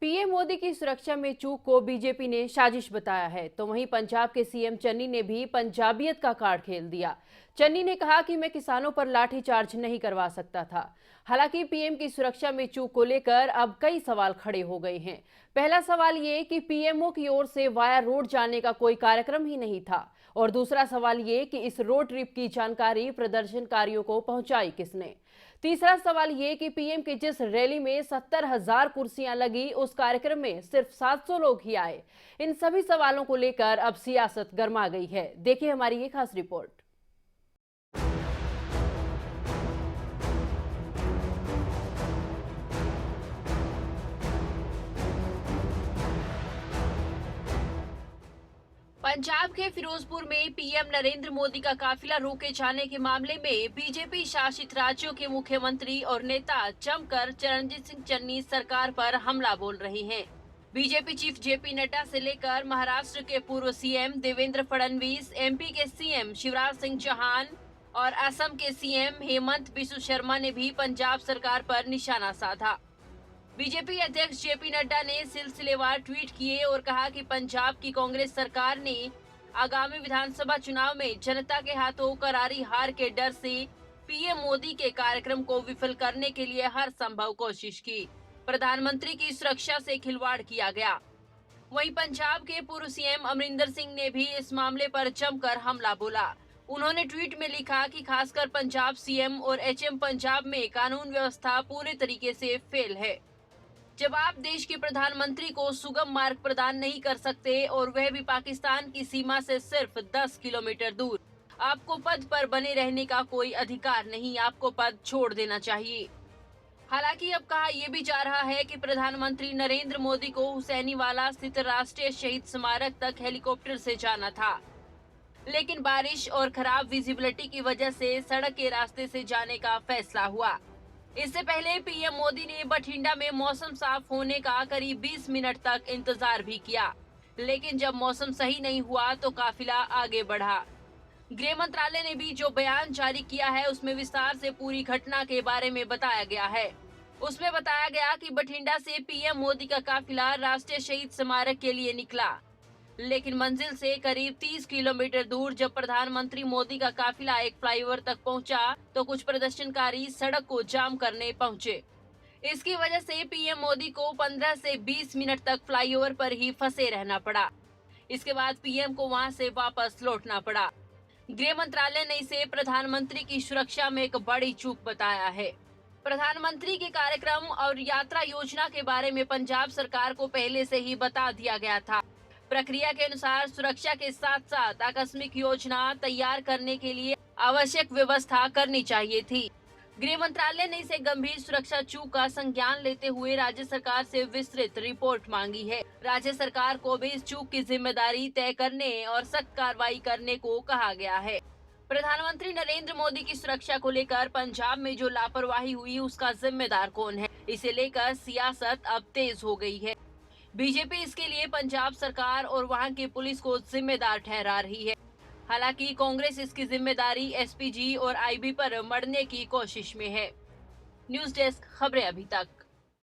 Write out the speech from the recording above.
PM Modi की सुरक्षा में चूक को बीजेपी ने साजिश बताया है, तो वहीं पंजाब के सीएम चन्नी ने भी पंजाबियत का कार्ड खेल दिया। चन्नी ने कहा कि मैं किसानों पर लाठीचार्ज नहीं करवा सकता था। हालांकि पीएम की सुरक्षा में चूक को लेकर अब कई सवाल खड़े हो गए हैं। पहला सवाल ये कि पीएमओ की ओर से वाया रोड जाने का कोई कार्यक्रम ही नहीं था, और दूसरा सवाल ये कि इस रोड ट्रिप की जानकारी प्रदर्शनकारियों को पहुंचाई किसने। तीसरा सवाल ये कि पीएम की जिस रैली में 70,000 कुर्सियां लगी, उस कार्यक्रम में सिर्फ 700 लोग ही आए। इन सभी सवालों को लेकर अब सियासत गर्मा गई है। देखिए हमारी ये खास रिपोर्ट। पंजाब के फिरोजपुर में पीएम नरेंद्र मोदी का काफिला रोके जाने के मामले में बीजेपी शासित राज्यों के मुख्यमंत्री और नेता जमकर चरणजीत सिंह चन्नी सरकार पर हमला बोल रहे हैं। बीजेपी चीफ जेपी नड्डा से लेकर महाराष्ट्र के पूर्व सीएम देवेंद्र फडणवीस, एमपी के सीएम शिवराज सिंह चौहान और असम के सीएम हेमंत बिस्व शर्मा ने भी पंजाब सरकार पर निशाना साधा। बीजेपी अध्यक्ष जेपी नड्डा ने सिलसिलेवार ट्वीट किए और कहा कि पंजाब की कांग्रेस सरकार ने आगामी विधानसभा चुनाव में जनता के हाथों करारी हार के डर से पीएम मोदी के कार्यक्रम को विफल करने के लिए हर संभव कोशिश की। प्रधानमंत्री की सुरक्षा से खिलवाड़ किया गया। वहीं पंजाब के पूर्व सीएम अमरिंदर सिंह ने भी इस मामले पर जमकर हमला बोला। उन्होंने ट्वीट में लिखा कि खासकर पंजाब सीएम और एचएम पंजाब में कानून व्यवस्था पूरे तरीके से फेल है। जब आप देश के प्रधानमंत्री को सुगम मार्ग प्रदान नहीं कर सकते और वह भी पाकिस्तान की सीमा से सिर्फ 10 किलोमीटर दूर, आपको पद पर बने रहने का कोई अधिकार नहीं, आपको पद छोड़ देना चाहिए। हालांकि अब कहा यह भी जा रहा है कि प्रधानमंत्री नरेंद्र मोदी को हुसैनीवाला स्थित राष्ट्रीय शहीद स्मारक तक हेलीकॉप्टर से जाना था, लेकिन बारिश और खराब विजिबिलिटी की वजह से सड़क के रास्ते से जाने का फैसला हुआ। इससे पहले पीएम मोदी ने बठिंडा में मौसम साफ होने का करीब 20 मिनट तक इंतजार भी किया, लेकिन जब मौसम सही नहीं हुआ तो काफिला आगे बढ़ा। गृह मंत्रालय ने भी जो बयान जारी किया है उसमें विस्तार से पूरी घटना के बारे में बताया गया है। उसमें बताया गया कि बठिंडा से पीएम मोदी का काफिला राष्ट्रीय शहीद स्मारक के लिए निकला, लेकिन मंजिल से करीब 30 किलोमीटर दूर जब प्रधानमंत्री मोदी का काफिला एक फ्लाईओवर तक पहुंचा तो कुछ प्रदर्शनकारी सड़क को जाम करने पहुंचे। इसकी वजह से पीएम मोदी को 15 से 20 मिनट तक फ्लाईओवर पर ही फंसे रहना पड़ा। इसके बाद पीएम को वहां से वापस लौटना पड़ा। गृह मंत्रालय ने इसे प्रधानमंत्री की सुरक्षा में एक बड़ी चूक बताया है। प्रधानमंत्री के कार्यक्रम और यात्रा योजना के बारे में पंजाब सरकार को पहले से ही बता दिया गया था। प्रक्रिया के अनुसार सुरक्षा के साथ साथ आकस्मिक योजना तैयार करने के लिए आवश्यक व्यवस्था करनी चाहिए थी। गृह मंत्रालय ने इसे गंभीर सुरक्षा चूक का संज्ञान लेते हुए राज्य सरकार से विस्तृत रिपोर्ट मांगी है। राज्य सरकार को भी इस चूक की जिम्मेदारी तय करने और सख्त कार्रवाई करने को कहा गया है। प्रधानमंत्री नरेंद्र मोदी की सुरक्षा को लेकर पंजाब में जो लापरवाही हुई उसका जिम्मेदार कौन है, इसे लेकर सियासत अब तेज हो गई है। बीजेपी इसके लिए पंजाब सरकार और वहां की पुलिस को जिम्मेदार ठहरा रही है। हालांकि कांग्रेस इसकी जिम्मेदारी एसपीजी और आईबी पर मढ़ने की कोशिश में है। न्यूज डेस्क, खबरें अभी तक।